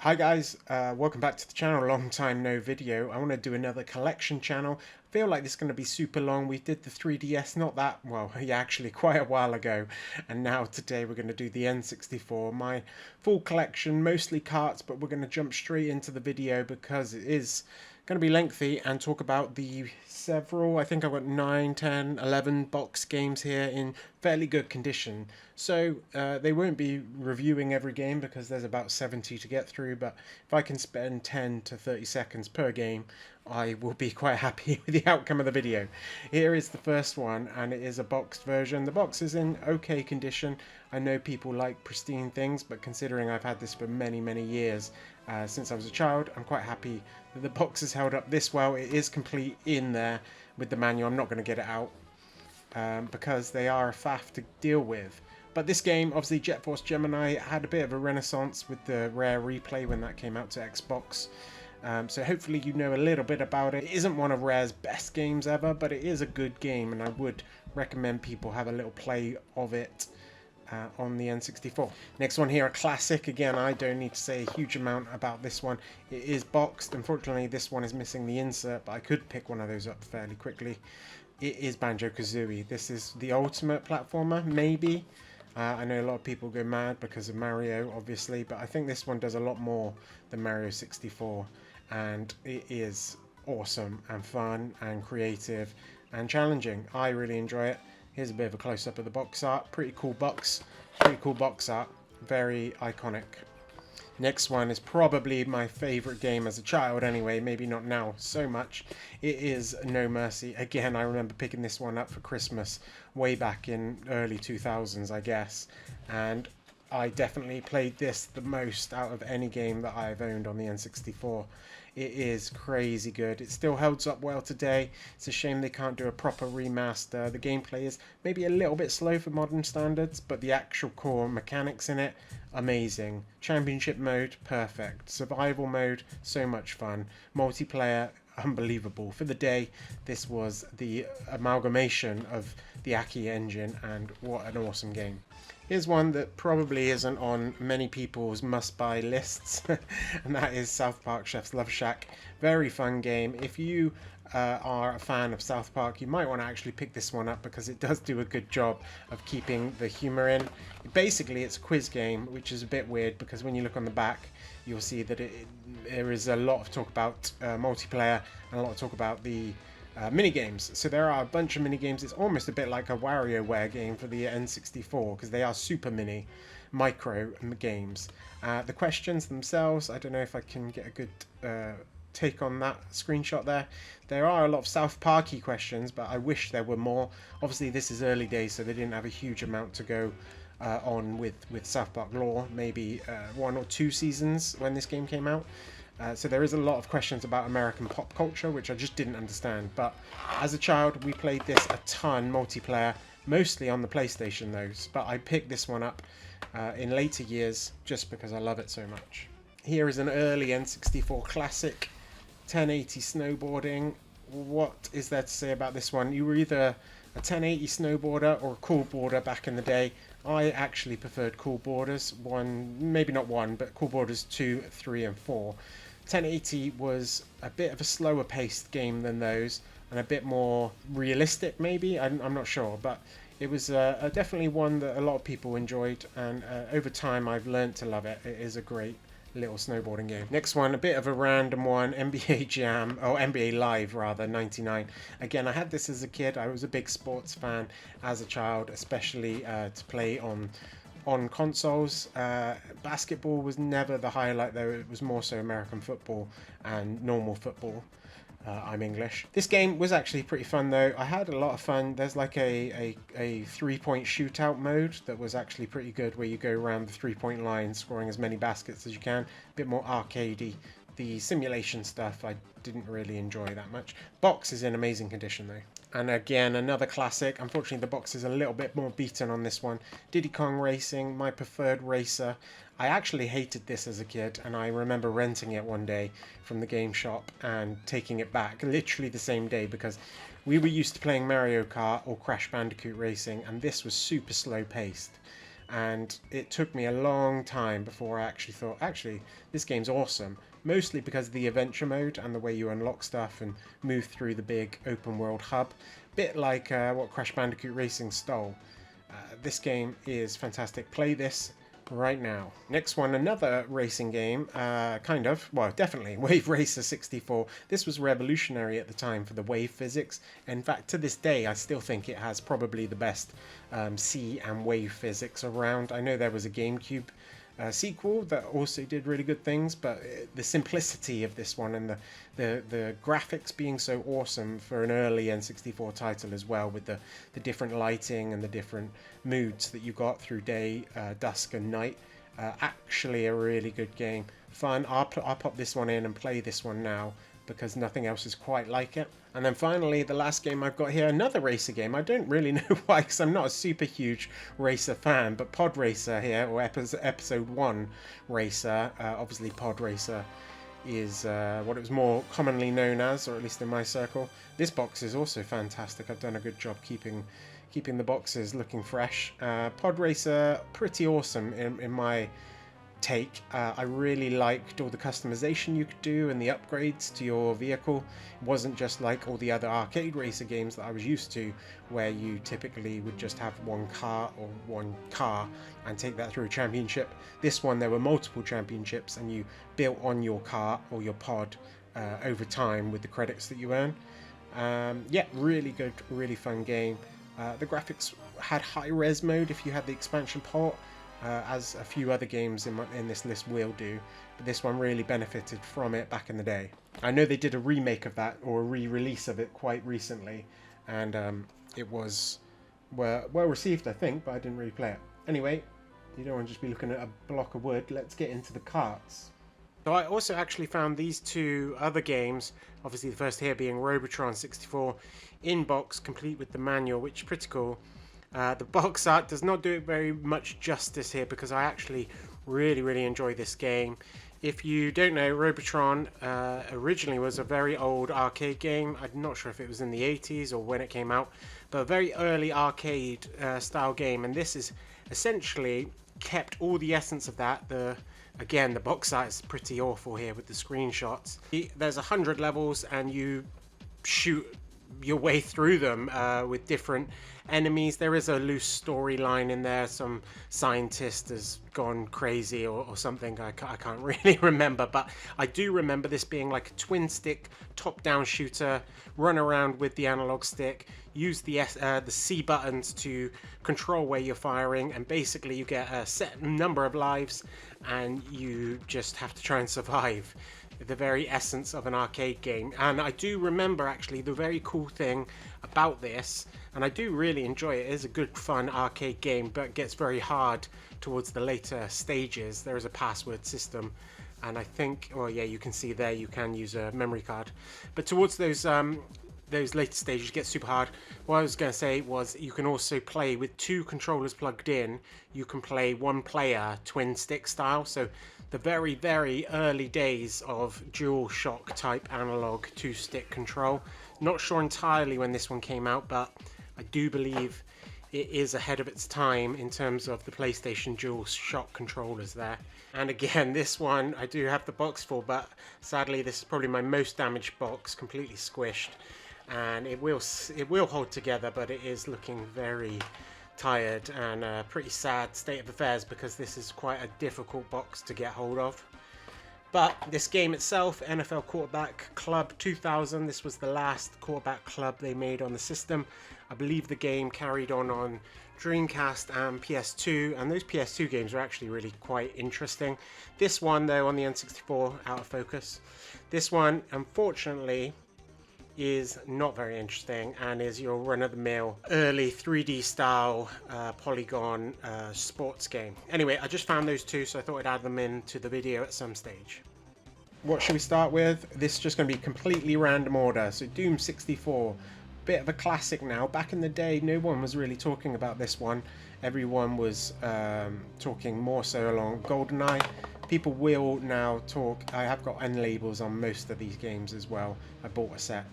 Hi guys, welcome back to the channel. Long time no video. I want to do another collection channel. I feel like this is going to be super long. We did the 3DS not that, well, yeah, actually quite a while ago. And now today we're going to do the N64, my full collection, mostly carts, but we're going to jump straight into the video because it is going to be lengthy and talk about the several, I think I've got 9, 10, 11 box games here in fairly good condition. So they won't be reviewing every game because there's about 70 to get through, but if I can spend 10 to 30 seconds per game, I will be quite happy with the outcome of the video. Here is the first one, and it is a boxed version. The box is in okay condition. I know people like pristine things, but considering I've had this for many years, since I was a child, I'm quite happy that the box has held up this well. It is complete in there with the manual. I'm not going to get it out because they are a faff to deal with. But this game, obviously Jet Force Gemini, had a bit of a renaissance with the Rare Replay when that came out to Xbox. So hopefully you know a little bit about it. It isn't one of Rare's best games ever, but it is a good game, and I would recommend people have a little play of it on the N64. Next one here, a classic. Again, I don't need to say a huge amount about this one. It is boxed. Unfortunately, this one is missing the insert, but I could pick one of those up fairly quickly. It is Banjo-Kazooie. This is the ultimate platformer, maybe. I know a lot of people go mad because of Mario, obviously, but I think this one does a lot more than Mario 64, and it is awesome and fun and creative and challenging. I really enjoy it. Here's a bit of a close-up of the box art. Pretty cool box art. Very iconic. Next one is probably my favourite game as a child anyway, maybe not now so much. It is No Mercy. Again, I remember picking this one up for Christmas way back in early 2000s, I guess. And I definitely played this the most out of any game that I've owned on the N64. It is crazy good. It still holds up well today. It's a shame they can't do a proper remaster. The gameplay is maybe a little bit slow for modern standards, but the actual core mechanics in it, amazing. Championship mode, perfect. Survival mode, so much fun. Multiplayer, unbelievable. For the day, this was the amalgamation of the Aki engine, and what an awesome game. Here's one that probably isn't on many people's must-buy lists, and that is South Park Chef's Love Shack. Very fun game. If you are a fan of South Park, you might want to actually pick this one up because it does do a good job of keeping the humor in. Basically, it's a quiz game, which is a bit weird because when you look on the back, you'll see that there is a lot of talk about multiplayer and a lot of talk about the mini games. So there are a bunch of mini games. It's almost a bit like a WarioWare game for the N64 because they are super micro games. The questions themselves, I don't know if I can get a good take on that screenshot there. There are a lot of South Parky questions, but I wish there were more. Obviously this is early days, so they didn't have a huge amount to go on with South Park lore. Maybe 1 or 2 seasons when this game came out. So there is a lot of questions about American pop culture, which I just didn't understand. But as a child, we played this a ton, multiplayer, mostly on the PlayStation though. But I picked this one up in later years just because I love it so much. Here is an early N64 classic, 1080 snowboarding. What is there to say about this one? You were either a 1080 snowboarder or a cool boarder back in the day. I actually preferred cool boarders, maybe not 1, but cool boarders 2, 3 and 4. 1080 was a bit of a slower paced game than those and a bit more realistic maybe, I'm not sure, but it was definitely one that a lot of people enjoyed, and over time I've learned to love it. It is a great little snowboarding game. Next one, a bit of a random one, NBA Jam, or NBA Live rather, 99. Again, I had this as a kid. I was a big sports fan as a child, especially to play on consoles. Basketball was never the highlight though. It was more so American football and normal football. I'm English. This game was actually pretty fun though. I had a lot of fun. There's like a 3-point shootout mode that was actually pretty good, where you go around the 3-point line scoring as many baskets as you can. A bit more arcadey. The simulation stuff I didn't really enjoy that much. Box is in amazing condition though. And again, another classic. Unfortunately, the box is a little bit more beaten on this one. Diddy Kong Racing, my preferred racer. I actually hated this as a kid, and I remember renting it one day from the game shop and taking it back literally the same day because we were used to playing Mario Kart or Crash Bandicoot Racing, and this was super slow paced. and it took me a long time before I actually thought, actually, this game's awesome. Mostly because of the adventure mode and the way you unlock stuff and move through the big open world hub. Bit like what Crash Bandicoot Racing stole. This game is fantastic. Play this right now. Next one, another racing game, kind of, well, definitely, Wave Racer 64. This was revolutionary at the time for the wave physics. In fact, to this day, I still think it has probably the best sea and wave physics around. I know there was a GameCube sequel that also did really good things, but the simplicity of this one and the graphics being so awesome for an early N64 title as well, with the different lighting and the different moods that you got through day, dusk and night. Actually a really good game. Fun. I'll pop this one in and play this one now because nothing else is quite like it. And then finally, the last game I've got here, another racer game. I don't really know why, because I'm not a super huge racer fan, but Pod Racer here, or episode 1 racer. Obviously Pod Racer is what it was more commonly known as, or at least in my circle. This box is also fantastic. I've done a good job keeping the boxes looking fresh. Pod Racer, pretty awesome in my take. I really liked all the customization you could do and the upgrades to your vehicle. It wasn't just like all the other arcade racer games that I was used to, where you typically would just have one car or one car and take that through a championship. This one, there were multiple championships and you built on your car or your pod over time with the credits that you earn. Yeah, really good, really fun game. The graphics had high res mode if you had the expansion port, as a few other games in this list will do, but this one really benefited from it back in the day. I know they did a remake of that, or a re-release of it quite recently, and it was well received, I think, but I didn't really play it. Anyway, you don't want to just be looking at a block of wood. Let's get into the carts. So I also actually found these two other games, obviously the first here being Robotron 64, in box, complete with the manual, which is pretty cool. The box art does not do it very much justice here because I actually really enjoy this game. If you don't know, Robotron originally was a very old arcade game. I'm not sure if it was in the 80s or when it came out, but a very early arcade style game, and this is essentially kept all the essence of that. Again, the box art is pretty awful here with the screenshots. There's 100 levels and you shoot your way through them with different enemies. There is a loose storyline in there. Some scientist has gone crazy or something. I can't really remember, but I do remember this being like a twin stick top-down shooter. Run around with the analog stick, use the C buttons to control where you're firing, and basically you get a set number of lives and you just have to try and survive. The very essence of an arcade game. And I do remember actually the very cool thing about this, and I do really enjoy it. It is a good fun arcade game, but it gets very hard towards the later stages. There is a password system, and I think, well, yeah, you can see there you can use a memory card, but towards those later stages get super hard. What I was going to say was you can also play with two controllers plugged in. You can play one player twin stick style, so the very early days of dual shock type analog two stick control. Not sure entirely when this one came out, but I do believe it is ahead of its time in terms of the PlayStation dual shock controllers there. And again, this one I do have the box for, but sadly this is probably my most damaged box, completely squished, and it will hold together, but it is looking very tired and a pretty sad state of affairs because this is quite a difficult box to get hold of. But this game itself, NFL Quarterback Club 2000, this was the last quarterback club they made on the system. I believe the game carried on Dreamcast and PS2, and those PS2 games were actually really quite interesting. This one though, on the N64, out of focus. This one, unfortunately, is not very interesting and is your run-of-the-mill early 3D style polygon sports game. Anyway, I just found those two, so I thought I'd add them into the video at some stage. What should we start with? This is just going to be completely random order. So Doom 64, bit of a classic now. Back in the day, no one was really talking about this one. Everyone was talking more so along GoldenEye. People will now talk. I have got N labels on most of these games as well. I bought a set.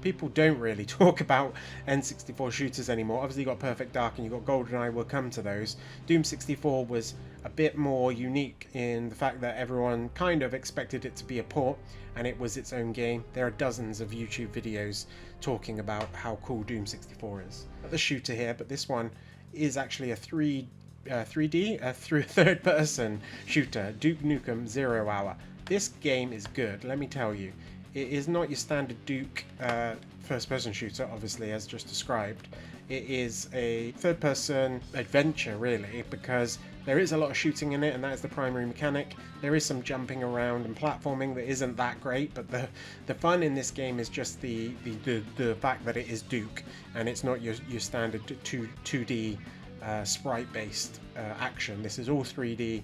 people don't really talk about N64 shooters anymore. Obviously, you got Perfect Dark and you got GoldenEye. We'll come to those. Doom 64 was a bit more unique in the fact that everyone kind of expected it to be a port, and it was its own game. There are dozens of YouTube videos talking about how cool Doom 64 is. Not the shooter here, but this one is actually a 3D, through third-person shooter, Duke Nukem 0 Hour. This game is good, let me tell you. It is not your standard Duke first-person shooter, obviously, as just described. It is a third-person adventure, really, because there is a lot of shooting in it, and that is the primary mechanic. There is some jumping around and platforming that isn't that great, but the fun in this game is just the fact that it is Duke, and it's not your standard 2D sprite-based action. This is all 3D.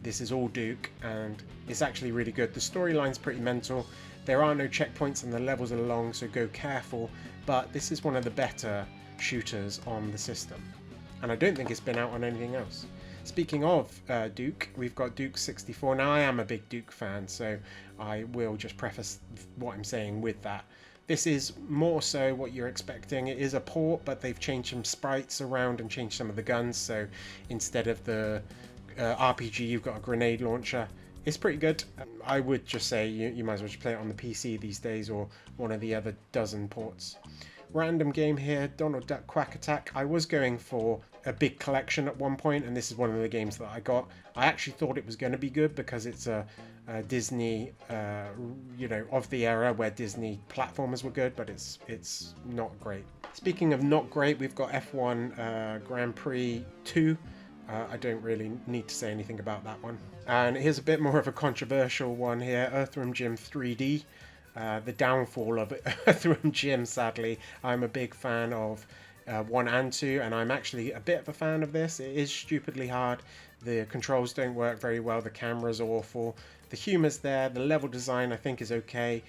This is all Duke, and it's actually really good. The storyline's pretty mental. There are no checkpoints and the levels are long, so go careful, but this is one of the better shooters on the system, and I don't think it's been out on anything else. Speaking of Duke, we've got Duke 64. Now, I am a big Duke fan, so I will just preface what I'm saying with that. This is more so what you're expecting. It is a port, but they've changed some sprites around and changed some of the guns, so instead of the RPG, you've got a grenade launcher. It's pretty good. I would just say you might as well just play it on the PC these days, or one of the other dozen ports. Random game here, Donald Duck Quack Attack. I was going for a big collection at one point, and this is one of the games that I got. I actually thought it was going to be good because it's a Disney, you know, of the era where Disney platformers were good, but it's not great. Speaking of not great, we've got F1 Grand Prix 2. I don't really need to say anything about that one. And here's a bit more of a controversial one here, Earthworm Jim 3D. The downfall of Earthworm Jim, sadly. I'm a big fan of 1 and 2, and I'm actually a bit of a fan of this. It is stupidly hard. The controls don't work very well, the camera's awful. The humor's there, the level design I think is okay.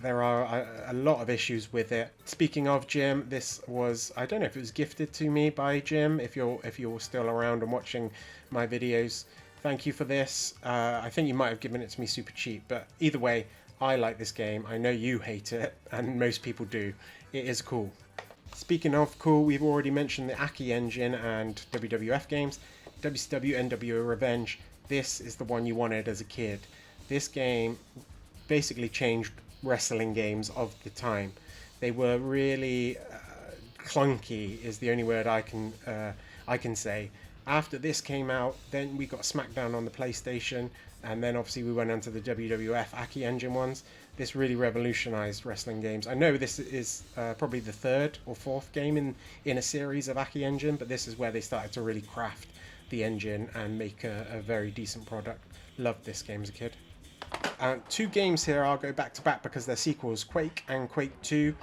There are a lot of issues with it. Speaking of Jim, this was, I don't know if it was gifted to me by Jim, if you're still around and watching my videos. Thank you for this. I think you might have given it to me super cheap, but either way, I like this game. I know you hate it, and most people do. It is cool. Speaking of cool, we've already mentioned the Aki engine and WWF games. WCW NWO Revenge. This is the one you wanted as a kid. This game basically changed wrestling games of the time. They were really clunky, is the only word I can say. After this came out, then we got SmackDown on the PlayStation, and then obviously we went onto the WWF Aki engine ones. This really revolutionized wrestling games. I know this is probably the 3rd or 4th game in a series of Aki engine, but this is where they started to really craft the engine and make a very decent product. Loved this game as a kid. 2 games here I'll go back to back because they're sequels, Quake and Quake 2.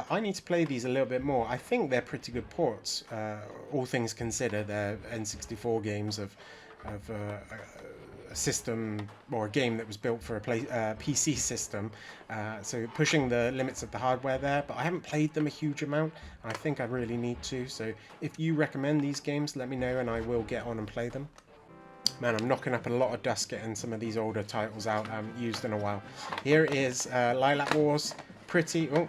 I need to play these a little bit more. I think they're pretty good ports, all things considered. They're N64 games of a system or a game that was built for a PC system, so pushing the limits of the hardware there, but I haven't played them a huge amount. I think I really need to, so if you recommend these games, let me know and I will get on and play them. Man, I'm knocking up a lot of dust getting some of these older titles out I haven't used in a while. Here is Lilac Wars,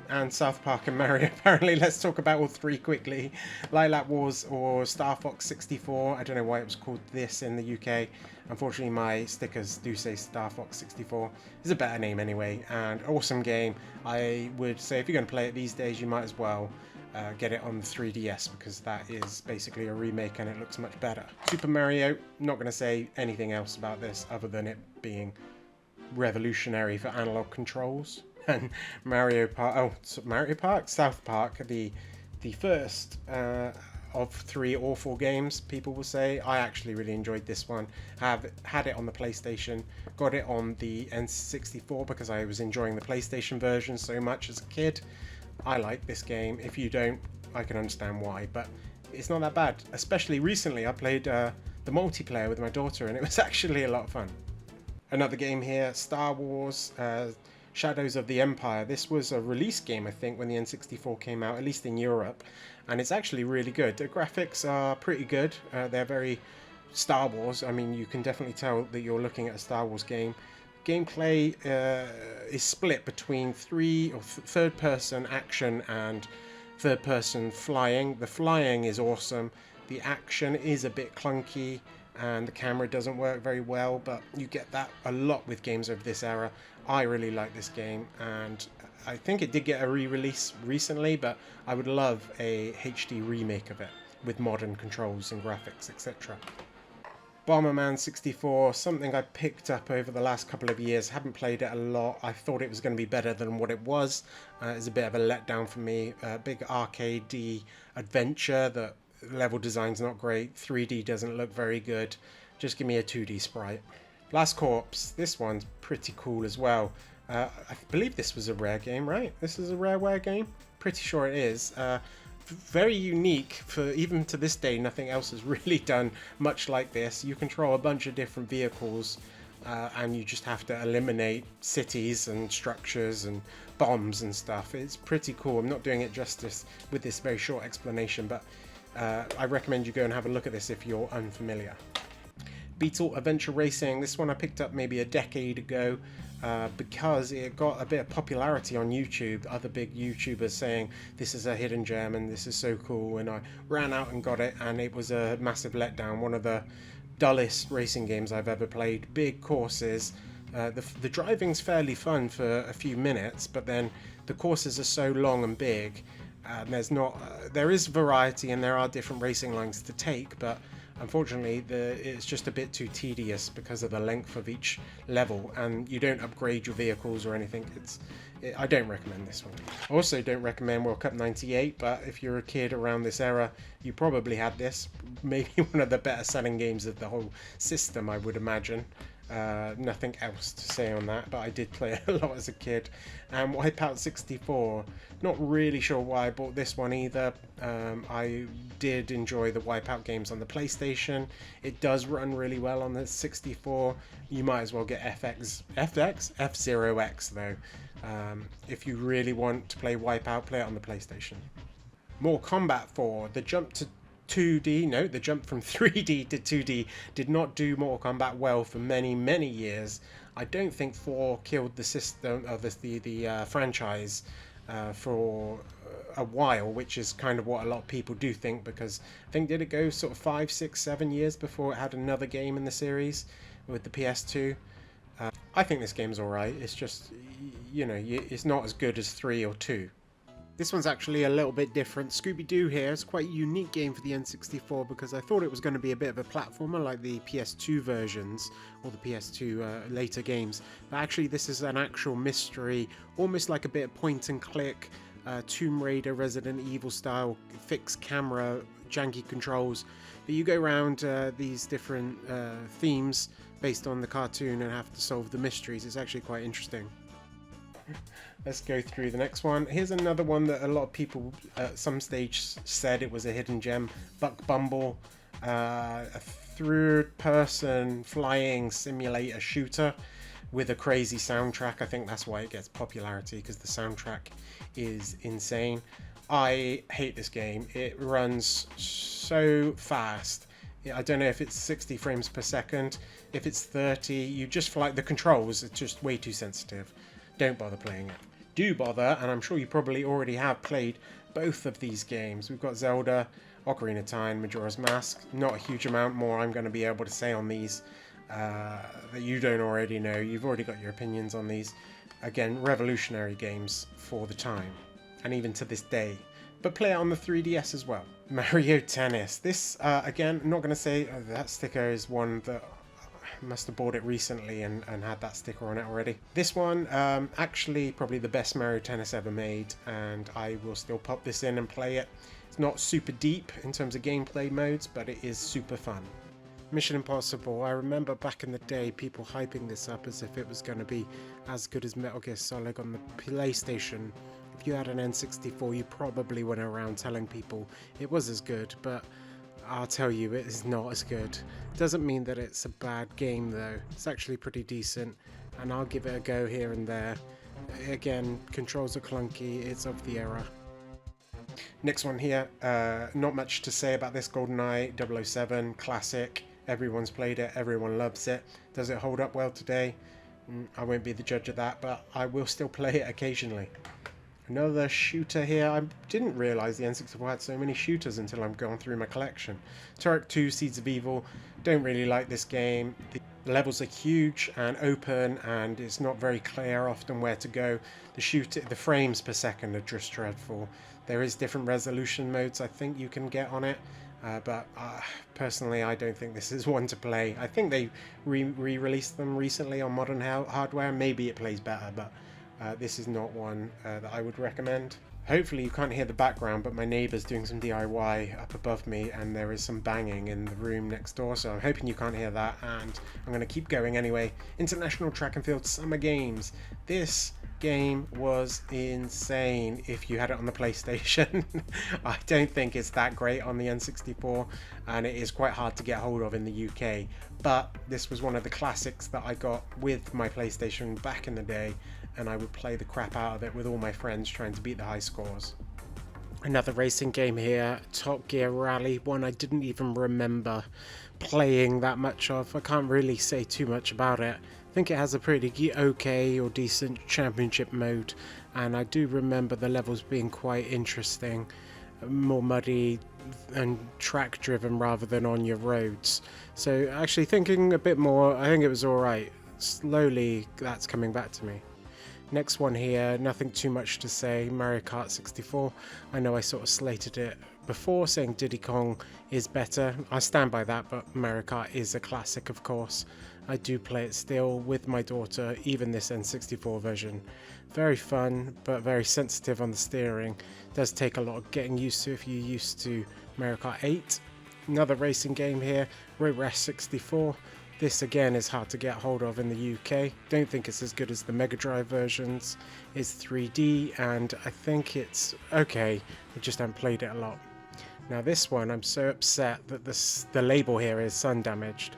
and South Park and Mario apparently. Let's talk about all 3 quickly. Lilac Wars or Star Fox 64. I don't know why it was called this in the UK. Unfortunately, my stickers do say Star Fox 64. It's a better name anyway, and awesome game. I would say if you're going to play it these days, you might as well get it on the 3DS, because that is basically a remake and it looks much better. Super Mario, not going to say anything else about this other than it being revolutionary for analog controls. And Mario Park, South Park, the first of 3 or 4 games, people will say. I actually really enjoyed this one. Have had it on the PlayStation, got it on the N64 because I was enjoying the PlayStation version so much as a kid. I like this game. If you don't, I can understand why, but it's not that bad. Especially recently, I played the multiplayer with my daughter, and it was actually a lot of fun. Another game here, Star Wars Shadows of the Empire. This was a release game, I think, when the N64 came out, at least in Europe, and it's actually really good. The graphics are pretty good. They're very Star Wars. I mean, you can definitely tell that you're looking at a Star Wars game. Gameplay is split between third person action and third person flying. The flying is awesome. The action is a bit clunky and the camera doesn't work very well, but you get that a lot with games of this era. I really like this game, and I think it did get a re-release recently, but I would love a HD remake of it with modern controls and graphics, etc. Bomberman 64, something I picked up over the last couple of years. Haven't played it a lot. I thought it was going to be better than what it was. It's a bit of a letdown for me. Big arcadey adventure. The level design's not great. 3D doesn't look very good. Just give me a 2D sprite. Last Corpse. This one's pretty cool as well. I believe this was a Rare game, right? This is a Rareware game? Pretty sure it is. Very unique. For even to this day, nothing else has really done much like this. You control a bunch of different vehicles and you just have to eliminate cities and structures and bombs and stuff. It's pretty cool. I'm not doing it justice with this very short explanation, but I recommend you go and have a look at this if you're unfamiliar. Beetle Adventure Racing. This one I picked up maybe a decade ago because it got a bit of popularity on YouTube. Other big YouTubers saying this is a hidden gem and this is so cool, and I ran out and got it, and it was a massive letdown. One of the dullest racing games I've ever played. Big courses. The driving's fairly fun for a few minutes, but then the courses are so long and big, and there is variety and there are different racing lines to take, but unfortunately it's just a bit too tedious because of the length of each level, and you don't upgrade your vehicles or anything. I don't recommend this one. I also don't recommend World Cup 98, but if you're a kid around this era, you probably had this. Maybe one of the better selling games of the whole system, I would imagine. Nothing else to say on that, but I did play it a lot as a kid. And Wipeout 64, not really sure why I bought this one either. I did enjoy the Wipeout games on the PlayStation. It does run really well on the 64. You might as well get F-Zero X though. If you really want to play Wipeout, play it on the PlayStation. Mortal Kombat 4, the jump to 2D, no, the jump from 3D to 2D did not do Mortal Kombat well for many, many years. I don't think 4 killed the system of the franchise for a while, which is kind of what a lot of people do think, because I think, did it go sort of 5, 6, 7 years before it had another game in the series with the PS2? I think this game's alright. It's just, you know, it's not as good as 3 or 2. This one's actually a little bit different. Scooby-Doo here is quite a unique game for the N64 because I thought it was going to be a bit of a platformer like the PS2 versions or the PS2 later games. But actually this is an actual mystery, almost like a bit of point and click, Tomb Raider, Resident Evil style, fixed camera, janky controls. But you go around these different themes based on the cartoon and have to solve the mysteries. It's actually quite interesting. Let's go through the next one. Here's another one that a lot of people at some stage said it was a hidden gem. Buck Bumble, a third-person flying simulator shooter with a crazy soundtrack. I think that's why it gets popularity, because the soundtrack is insane. I hate this game. It runs so fast. I don't know if it's 60 frames per second. If it's 30, you just feel like the controls, it's just way too sensitive. Don't bother playing it. Do bother, and I'm sure you probably already have played both of these games. We've got Zelda, Ocarina of Time, Majora's Mask. Not a huge amount more I'm going to be able to say on these that you don't already know. You've already got your opinions on these. Again, revolutionary games for the time, and even to this day. But play it on the 3DS as well. Mario Tennis. This, again, I'm not going to say that sticker is one that must have bought it recently and had that sticker on it already. This one, actually probably the best Mario Tennis ever made, and I will still pop this in and play it. It's not super deep in terms of gameplay modes, but it is super fun. Mission Impossible. I remember back in the day people hyping this up as if it was going to be as good as Metal Gear Solid on the PlayStation. If you had an N64, you probably went around telling people it was as good, but I'll tell you, it is not as good. Doesn't mean that it's a bad game though. It's actually pretty decent, and I'll give it a go here and there. Again, controls are clunky, it's of the era. Next one here, not much to say about this. GoldenEye 007, classic. Everyone's played it, everyone loves it. Does it hold up well today? I won't be the judge of that, but I will still play it occasionally. Another shooter here. I didn't realise the N64 had so many shooters until I'm going through my collection. Turok 2, Seeds of Evil. Don't really like this game. The levels are huge and open, and it's not very clear often where to go. The frames per second are just dreadful. There is different resolution modes I think you can get on it, but personally I don't think this is one to play. I think they re-released them recently on modern hardware. Maybe it plays better, but this is not one that I would recommend. Hopefully you can't hear the background, but my neighbour's doing some DIY up above me and there is some banging in the room next door, so I'm hoping you can't hear that, and I'm going to keep going anyway. International Track and Field Summer Games. This game was insane if you had it on the PlayStation. I don't think it's that great on the N64, and it is quite hard to get hold of in the UK, but this was one of the classics that I got with my PlayStation back in the day, and I would play the crap out of it with all my friends trying to beat the high scores. Another racing game here, Top Gear Rally, one I didn't even remember playing that much of. I can't really say too much about it. I think it has a pretty okay or decent championship mode, and I do remember the levels being quite interesting, more muddy and track driven rather than on your roads. So actually thinking a bit more, I think it was alright. Slowly that's coming back to me. Next one here, nothing too much to say, Mario Kart 64. I know I sort of slated it before, saying Diddy Kong is better. I stand by that, but Mario Kart is a classic, of course. I do play it still with my daughter, even this N64 version. Very fun, but very sensitive on the steering. Does take a lot of getting used to if you're used to Mario Kart 8. Another racing game here, Road Rash 64. This again is hard to get hold of in the UK. Don't think it's as good as the Mega Drive versions. It's 3D and I think it's okay. I just haven't played it a lot. Now this one, I'm so upset that the label here is sun damaged,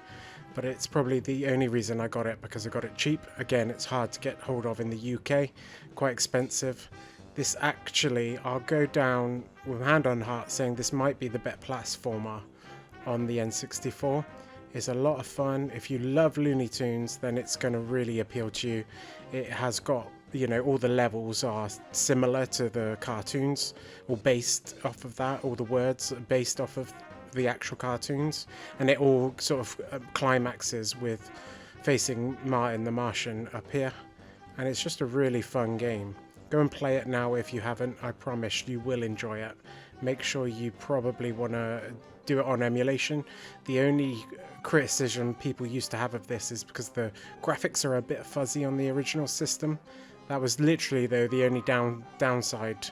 but it's probably the only reason I got it, because I got it cheap. Again, it's hard to get hold of in the UK, quite expensive. This actually, I'll go down with hand on heart saying this might be the best platformer on the N64. It's a lot of fun. If you love Looney Tunes, then it's going to really appeal to you. It has got, you know, all the levels are similar to the cartoons, or based off of that. All the words are based off of the actual cartoons, and it all sort of climaxes with facing Martin the Martian up here, and it's just a really fun game. Go and play it now if you haven't. I promise you will enjoy it. Make sure you probably want to do it on emulation. The only criticism people used to have of this is because the graphics are a bit fuzzy on the original system. That was literally, though, the only downside.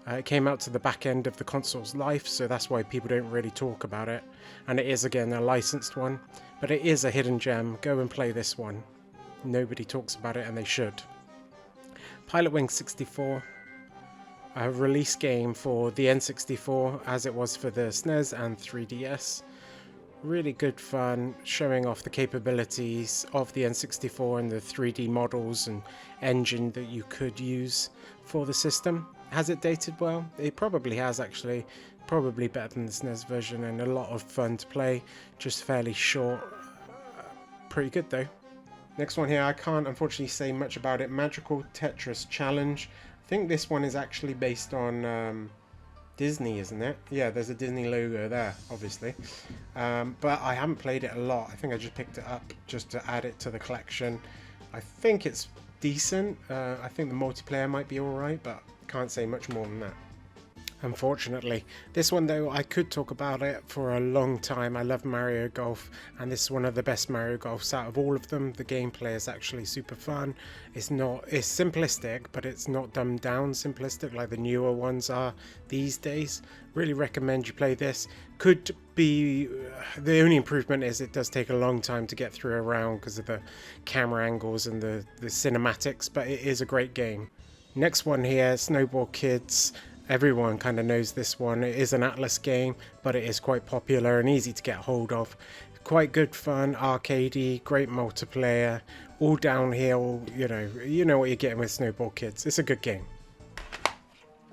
It came out to the back end of the console's life, so that's why people don't really talk about it. And it is, again, a licensed one, but it is a hidden gem. Go and play this one. Nobody talks about it, and they should. Pilot Wing 64. A release game for the N64 as it was for the SNES and 3DS. Really good fun, showing off the capabilities of the N64 and the 3D models and engine that you could use for the system. Has it dated well? It probably has, actually. Probably better than the SNES version, and a lot of fun to play. Just fairly short. Pretty good though. Next one here, I can't unfortunately say much about it. Magical Tetris Challenge. I think this one is actually based on Disney, isn't it? Yeah, there's a Disney logo there, obviously. But I haven't played it a lot. I think I just picked it up just to add it to the collection. I think it's decent. I think the multiplayer might be alright, but can't say much more than that. Unfortunately. This one though, I could talk about it for a long time. I love Mario Golf, and this is one of the best Mario Golfs out of all of them. The gameplay is actually super fun. It's simplistic, but it's not dumbed down simplistic like the newer ones are these days. Really recommend you play this. Could be, the only improvement is it does take a long time to get through a round because of the camera angles and the cinematics, but it is a great game. Next one here, Snowball Kids. Everyone kind of knows this one. It is an Atlas game, but it is quite popular and easy to get hold of. Quite good fun, arcadey, great multiplayer, all downhill. You know what you're getting with Snowball Kids. It's a good game.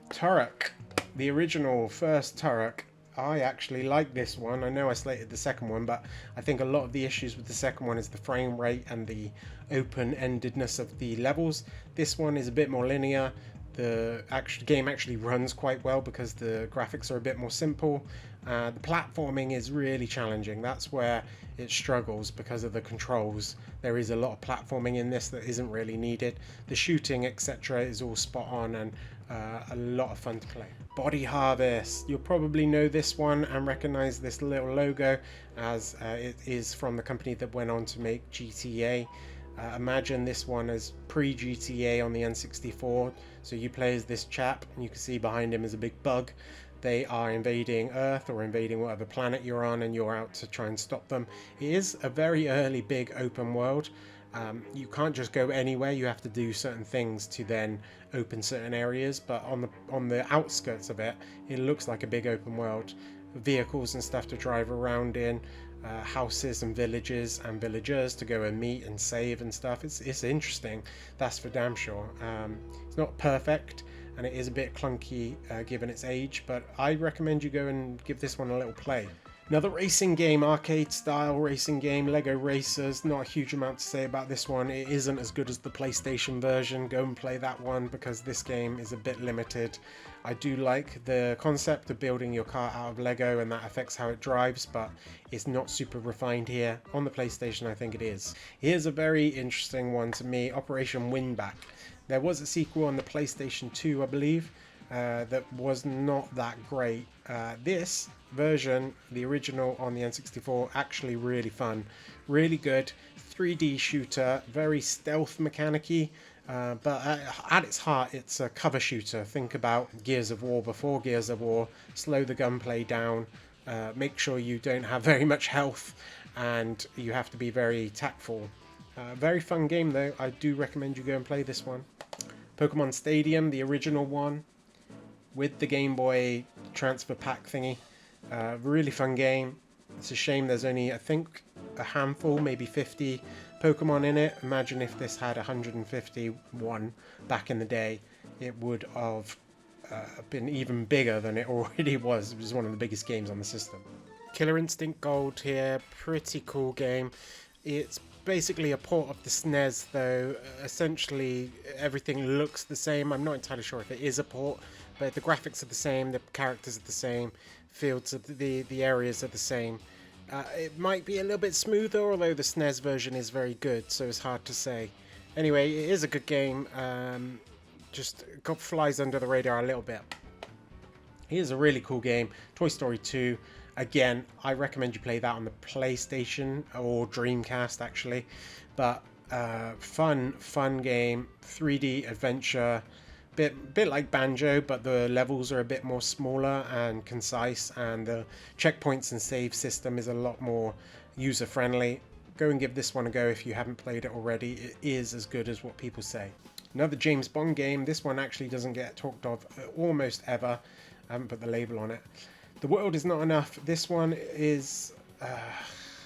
Turok, the original first Turok. I actually like this one. I know I slated the second one, but I think a lot of the issues with the second one is the frame rate and the open-endedness of the levels. This one is a bit more linear. The game actually runs quite well because the graphics are a bit more simple. The platforming is really challenging. That's where it struggles because of the controls. There is a lot of platforming in this that isn't really needed. The shooting, etc., is all spot on and a lot of fun to play. Body Harvest. You'll probably know this one and recognize this little logo as it is from the company that went on to make GTA. Imagine this one as pre-GTA on the N64. So you play as this chap, and you can see behind him is a big bug. They are invading Earth or invading whatever planet you're on, and you're out to try and stop them. It is a very early big open world. You can't just go anywhere. You have to do certain things to then open certain areas. But on the outskirts of it, it looks like a big open world. Vehicles and stuff to drive around in. Houses and villages and villagers to go and meet and save and stuff. It's interesting, that's for damn sure. It's not perfect and it is a bit clunky given its age, but I recommend you go and give this one a little play. Another racing game, arcade style racing game, Lego Racers. Not a huge amount to say about this one. It isn't as good as the PlayStation version. Go and play that one because this game is a bit limited. I do like the concept of building your car out of Lego and that affects how it drives, but it's not super refined here. On the PlayStation, I think it is. Here's a very interesting one to me, Operation Winback. There was a sequel on the PlayStation 2, I believe, that was not that great. This version, the original on the N64, actually really fun, really good 3D shooter, very stealth mechanic-y, but at its heart it's a cover shooter. Think about Gears of War before Gears of War. Slow the gunplay down, make sure you don't have very much health, and you have to be very tactful. Very fun game though. I do recommend you go and play this one. Pokemon Stadium, the original one with the Game Boy transfer pack thingy. Really fun game. It's a shame there's only, I think, a handful, maybe 50 Pokemon in it. Imagine if this had 151 back in the day. It would have been even bigger than it already was. It was one of the biggest games on the system. Killer Instinct Gold here. Pretty cool game. It's basically a port of the SNES though. Essentially everything looks the same. I'm not entirely sure if it is a port, but the graphics are the same, the characters are the same, fields of the areas are the same. It might be a little bit smoother, although the SNES version is very good, so it's hard to say. Anyway, it is a good game. Just flies under the radar a little bit. Here's a really cool game, Toy Story 2. Again, I recommend you play that on the PlayStation or Dreamcast actually, but fun game, 3D adventure, bit like Banjo, but the levels are a bit more smaller and concise, and the checkpoints and save system is a lot more user friendly. Go and give this one a go if you haven't played it already. It is as good as what people say. Another James Bond game. This one actually doesn't get talked of almost ever. I haven't put the label on it. The World Is Not Enough. This one is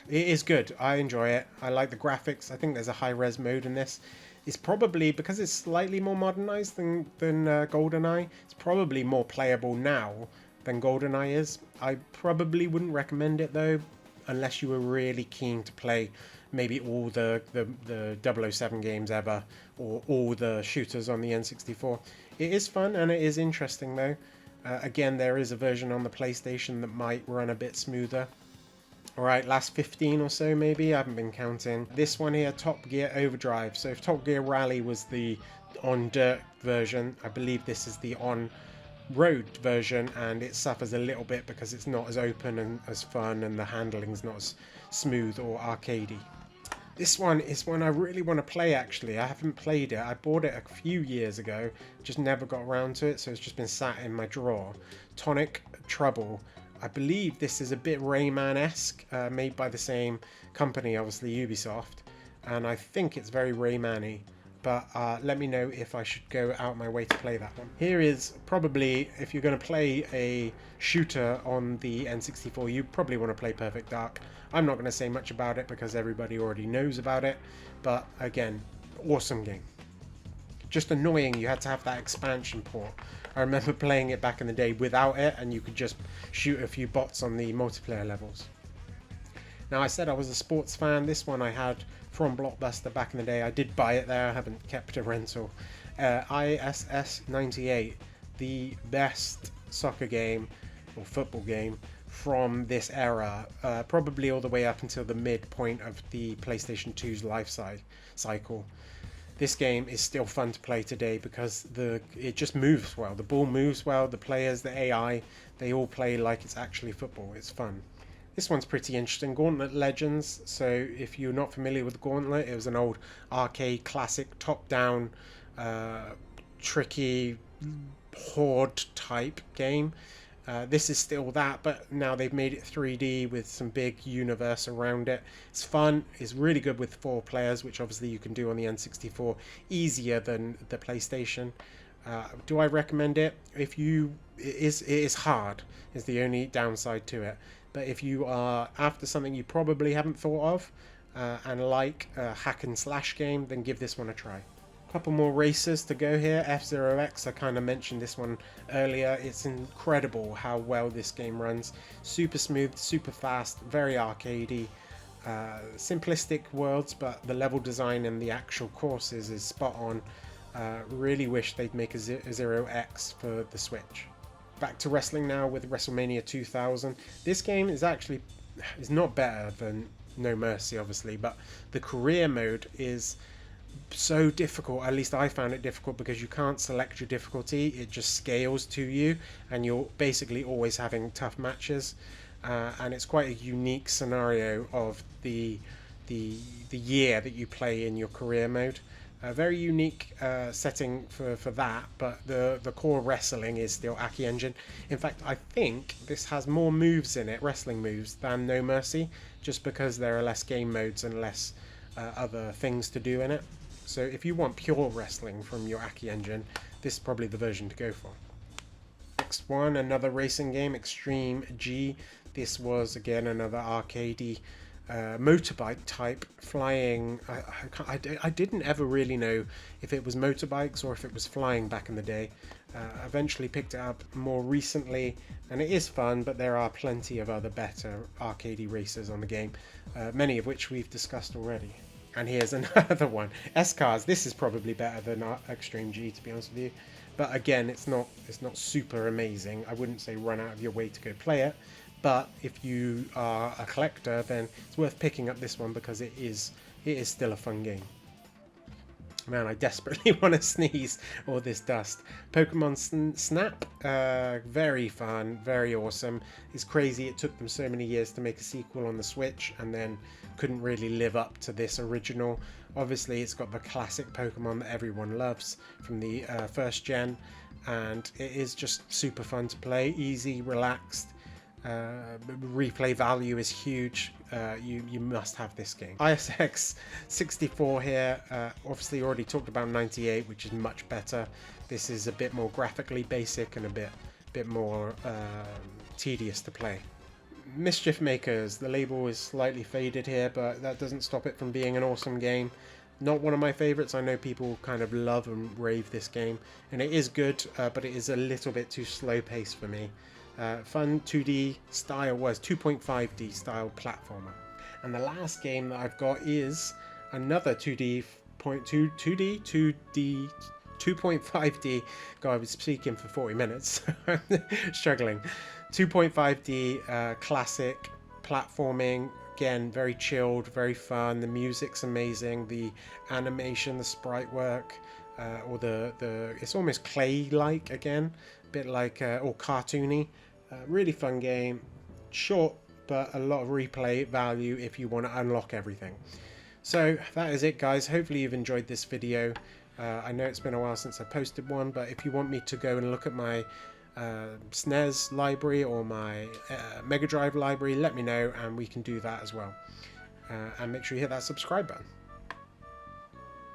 it is good. I enjoy it. I like the graphics. I think there's a high-res mode in this. It's probably, because it's slightly more modernized than GoldenEye, it's probably more playable now than GoldenEye is. I probably wouldn't recommend it though, unless you were really keen to play maybe all the 007 games ever, or all the shooters on the N64. It is fun and it is interesting though. Again, there is a version on the PlayStation that might run a bit smoother. Alright, last 15 or so maybe, I haven't been counting. This one here, Top Gear Overdrive. So if Top Gear Rally was the on-dirt version, I believe this is the on-road version, and it suffers a little bit because it's not as open and as fun, and the handling's not as smooth or arcadey. This one is one I really want to play actually. I haven't played it. I bought it a few years ago, just never got around to it, so it's just been sat in my drawer. Tonic Trouble. I believe this is a bit Rayman-esque, made by the same company, obviously Ubisoft, and I think it's very Rayman-y, but let me know if I should go out my way to play that one. Here is probably, if you're going to play a shooter on the N64, you probably want to play Perfect Dark. I'm not going to say much about it because everybody already knows about it, but again, awesome game. just annoying you had to have that expansion port. I remember playing it back in the day without it, and you could just shoot a few bots on the multiplayer levels. Now, I said I was a sports fan. This one I had from Blockbuster back in the day. I did buy it there. I haven't kept a rental. ISS 98, the best soccer game or football game from this era, probably all the way up until the midpoint of the PlayStation 2's life cycle. This game is still fun to play today because it just moves well. The ball moves well. The players, the AI, they all play like it's actually football. It's fun. This one's pretty interesting. Gauntlet Legends. So if you're not familiar with Gauntlet, it was an old arcade classic top-down, tricky horde type game. This is still that, but now they've made it 3D with some big universe around it. It's fun. It's really good with 4 players, which obviously you can do on the N64 easier than the PlayStation. Do I recommend it? It is hard, is the only downside to it. But if you are after something you probably haven't thought of and like a hack and slash game, then give this one a try. Couple more races to go here. F-Zero X, I kind of mentioned this one earlier. It's incredible how well this game runs. Super smooth, super fast, very arcadey. Simplistic worlds, but the level design and the actual courses is spot on. Really wish they'd make a Zero X for the Switch. Back to wrestling now with WrestleMania 2000. This game is not better than No Mercy, obviously, but the career mode is so difficult. At least I found it difficult because you can't select your difficulty. It just scales to you, and you're basically always having tough matches. And it's quite a unique scenario of the year that you play in your career mode. A very unique setting for that, but the core wrestling is still Aki Engine. In fact, I think this has more moves in it, wrestling moves, than No Mercy, just because there are less game modes and less other things to do in it. So if you want pure wrestling from your Aki Engine, this is probably the version to go for. Next one, another racing game, Extreme G. This was, again, another arcadey motorbike type flying. I didn't ever really know if it was motorbikes or if it was flying back in the day. Eventually picked it up more recently, and it is fun, but there are plenty of other better arcadey races on the game, many of which we've discussed already. And here's another one, S-Cars. This is probably better than Extreme G, to be honest with you, but again, it's not super amazing. I wouldn't say run out of your way to go play it. But if you are a collector, then it's worth picking up this one because it is still a fun game. Man, I desperately want to sneeze all this dust. Pokemon Snap, very fun, very awesome. It's crazy it took them so many years to make a sequel on the Switch and then couldn't really live up to this original. Obviously, it's got the classic Pokemon that everyone loves from the first gen, and it is just super fun to play, easy, relaxed. Replay value is huge. You must have this game. ISX 64 here. Obviously already talked about 98, which is much better. This is a bit more graphically basic and a bit more tedious to play. Mischief Makers, the label is slightly faded here, but that doesn't stop it from being an awesome game. Not one of my favorites. I know people kind of love and rave this game, and it is good, but it is a little bit too slow paced for me. Fun 2D style, 2.5D style platformer. And the last game that I've got is another 2.5D. God, I was speaking for 40 minutes. Struggling. 2.5D classic platforming. Again, very chilled, very fun. The music's amazing. The animation, the sprite work, or it's almost clay-like again, a bit like or cartoony. Really fun game, short but a lot of replay value if you want to unlock everything. So that is it, guys. Hopefully you've enjoyed this video. I know it's been a while since I posted one, but if you want me to go and look at my SNES library or my Mega Drive library, let me know and we can do that as well. And make sure you hit that subscribe button.